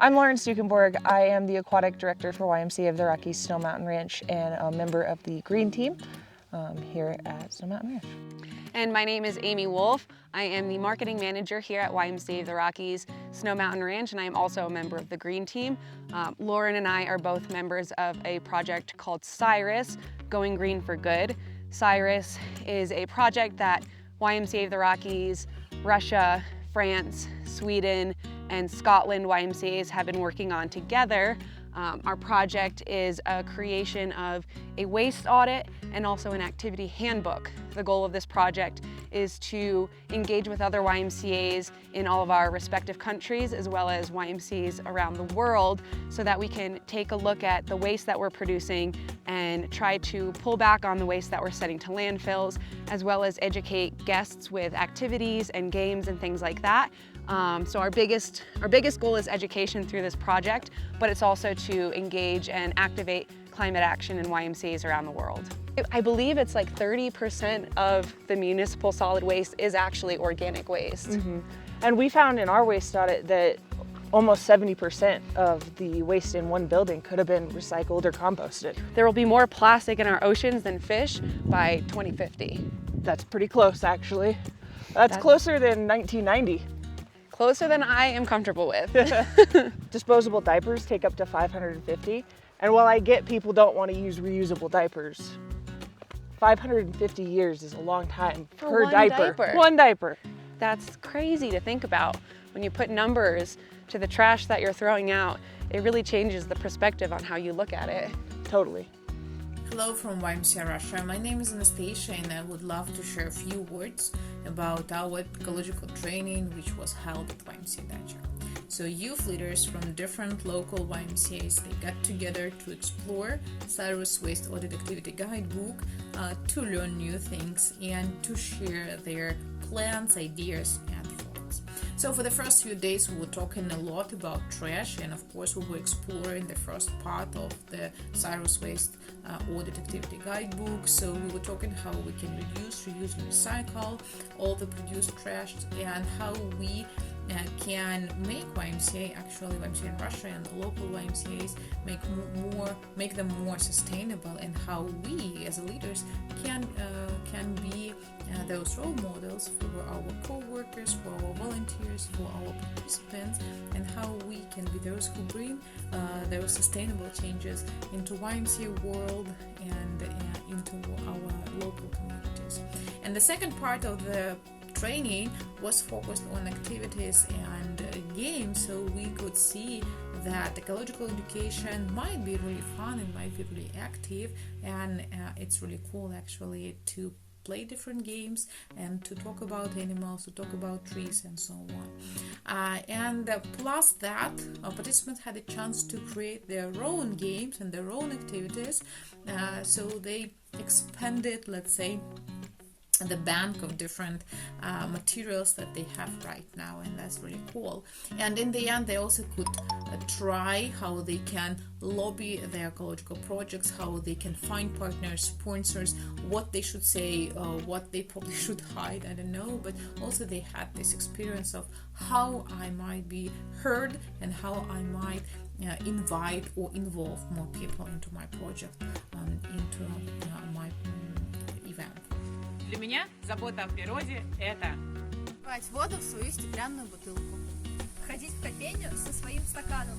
I'm Lauren Stukenborg. I am the aquatic director for YMCA of the Rockies Snow Mountain Ranch and a member of the green team here at Snow Mountain Ranch. And my name is Amy Wolf. I am the marketing manager here at YMCA of the Rockies Snow Mountain Ranch, and I am also a member of the green team. Lauren and I are both members of a project called SYRUS, Going Green for Good. SYRUS is a project that YMCA of the Rockies, Russia, France, Sweden, and Scotland YMCAs have been working on together. Our project is a creation of a waste audit and also an activity handbook. The goal of this project is to engage with other YMCAs in all of our respective countries as well as YMCAs around the world so that we can take a look at the waste that we're producing and try to pull back on the waste that we're sending to landfills, as well as educate guests with activities and games and things like that. So our biggest goal is education through this project, but it's also to engage and activate climate action in YMCAs around the world. I believe it's like 30% of the municipal solid waste is actually organic waste. Mm-hmm. And we found in our waste audit that almost 70% of the waste in one building could have been recycled or composted. There will be more plastic in our oceans than fish by 2050. That's pretty close, actually. That's closer than 1990. Closer than I am comfortable with. Disposable diapers take up to 550. And while I get people don't want to use reusable diapers, 550 years is a long time per diaper. One diaper. That's crazy to think about. When you put numbers to the trash that you're throwing out, it really changes the perspective on how you look at it. Totally. Hello from YMCA Russia. My name is Anastasia and I would love to share a few words about our ecological training which was held at YMCA Dacha. So youth leaders from different local YMCAs, they got together to explore SYRUS Waste Audit Activity Guidebook to learn new things and to share their plans, ideas and thoughts. So for the first few days we were talking a lot about trash, and of course we were exploring the first part of the SYRUS Waste Audit Activity Guidebook. So we were talking how we can reduce, reuse and recycle all the produced trash, and how we can make YMCA, actually YMCA in Russia and the local YMCAs, make them more sustainable, and how we as leaders can be those role models for our co-workers, for our volunteers, for our participants, and how we can be those who bring those sustainable changes into YMCA world and into our local communities. And the second part of the training was focused on activities and games, so we could see that ecological education might be really fun and might be really active, and it's really cool actually to play different games and to talk about animals, to talk about trees and so on. And plus that, our participants had a chance to create their own games and their own activities, so they expanded, let's say, the bank of different materials that they have right now, and that's really cool. And in the end they also could try how they can lobby their ecological projects, how they can find partners, sponsors, what they should say, what they probably should hide, I don't know, but also they had this experience of how I might be heard and how I might invite or involve more people into my project, into my event. Для меня забота о природе – это брать воду в свою стеклянную бутылку, ходить в кофейню со своим стаканом,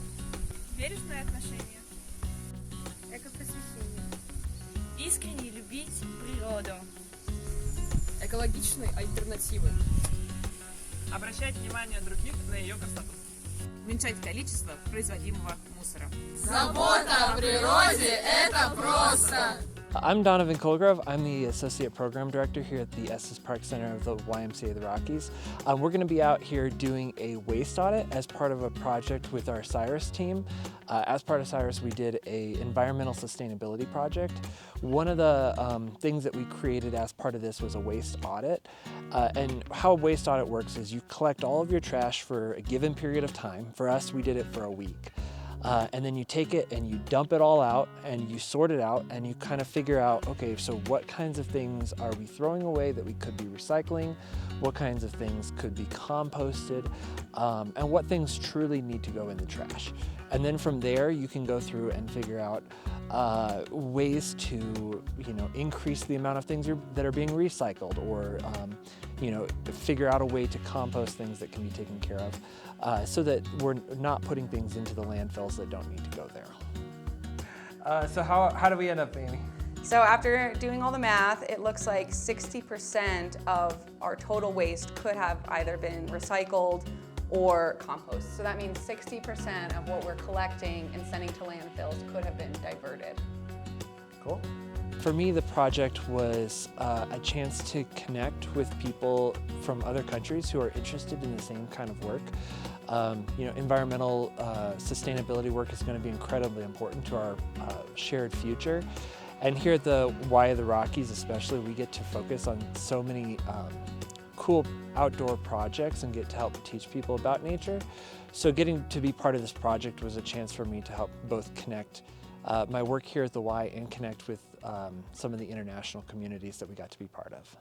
бережное отношение, экопросвещение, искренне любить природу, экологичной альтернативы, обращать внимание других на ее красоту, уменьшать количество производимого мусора. Забота о природе – это просто! I'm Donovan Colgrove. I'm the Associate Program Director here at the Estes Park Center of the YMCA of the Rockies. We're going to be out here doing a waste audit as part of a project with our SYRUS team. As part of SYRUS, we did an environmental sustainability project. One of the things that we created as part of this was a waste audit. And how a waste audit works is you collect all of your trash for a given period of time. For us, we did it for a week. And then you take it and you dump it all out and you sort it out and you kind of figure out, okay, so what kinds of things are we throwing away that we could be recycling? What kinds of things could be composted? And what things truly need to go in the trash? And then from there, you can go through and figure out ways to, increase the amount of things that are being recycled, or, figure out a way to compost things that can be taken care of, so that we're not putting things into the landfills that don't need to go there. So how do we end up, Amy? So after doing all the math, it looks like 60% of our total waste could have either been recycled or compost. So that means 60% of what we're collecting and sending to landfills could have been diverted. Cool. For me, the project was a chance to connect with people from other countries who are interested in the same kind of work. Environmental sustainability work is going to be incredibly important to our shared future. And here at the Y of the Rockies especially, we get to focus on so many cool outdoor projects and get to help teach people about nature. So getting to be part of this project was a chance for me to help both connect my work here at the Y and connect with some of the international communities that we got to be part of.